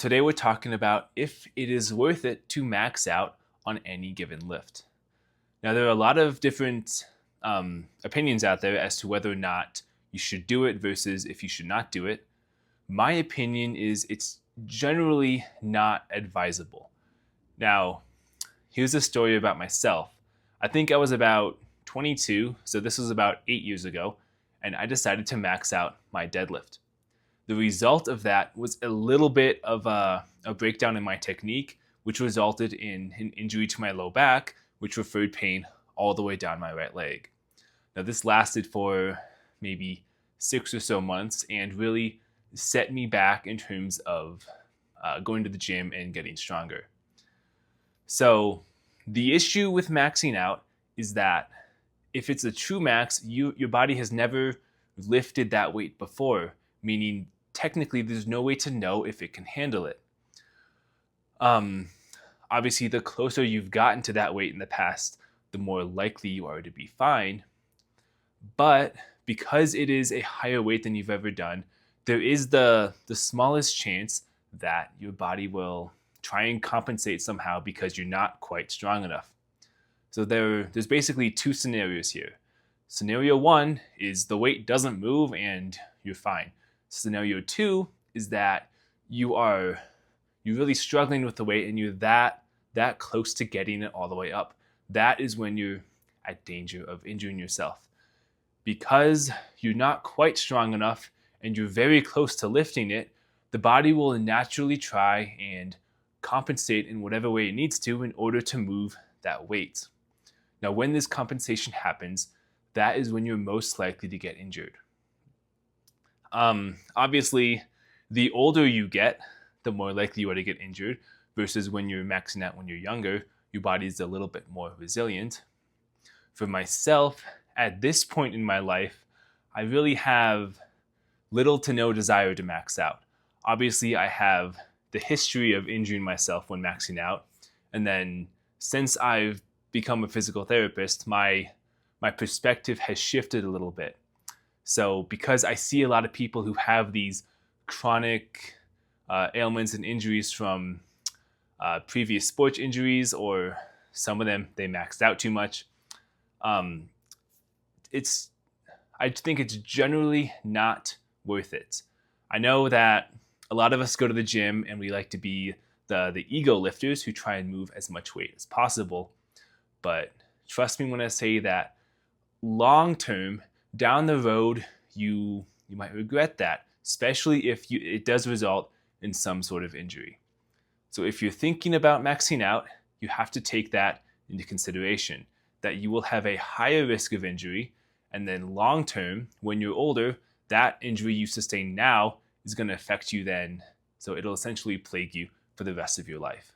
Today we're talking about if it is worth it to max out on any given lift. Now, there are a lot of different opinions out there as to whether or not you should do it versus if you should not do it. My opinion is it's generally not advisable. Now, here's a story about myself. I think I was about 22, so this was about 8 years ago, and I decided to max out my deadlift. The result of that was a little bit of a breakdown in my technique, which resulted in an injury to my low back, which referred pain all the way down my right leg. Now, this lasted for maybe 6 or so months and really set me back in terms of going to the gym and getting stronger. So the issue with maxing out is that if it's a true max, your body has never lifted that weight before, meaning technically there's no way to know if it can handle it. Obviously, the closer you've gotten to that weight in the past, the more likely you are to be fine. But because it is a higher weight than you've ever done, there is the smallest chance that your body will try and compensate somehow because you're not quite strong enough. So there's basically two scenarios here. Scenario one is the weight doesn't move and you're fine. Scenario two is that you're really struggling with the weight and you're that close to getting it all the way up. That is when you're at danger of injuring yourself. Because you're not quite strong enough and you're very close to lifting it, the body will naturally try and compensate in whatever way it needs to in order to move that weight. Now, when this compensation happens, that is when you're most likely to get injured. Obviously, the older you get, the more likely you are to get injured, versus when you're maxing out when you're younger, your body is a little bit more resilient. For myself, at this point in my life, I really have little to no desire to max out. Obviously, I have the history of injuring myself when maxing out, and then since I've become a physical therapist, my perspective has shifted a little bit. So because I see a lot of people who have these chronic ailments and injuries from previous sports injuries, or some of them, they maxed out too much, I think it's generally not worth it. I know that a lot of us go to the gym and we like to be the ego lifters who try and move as much weight as possible. But trust me when I say that long term, down the road, you might regret that, especially if it does result in some sort of injury. So if you're thinking about maxing out, you have to take that into consideration, that you will have a higher risk of injury, and then long term, when you're older, that injury you sustain now is going to affect you then. So it'll essentially plague you for the rest of your life.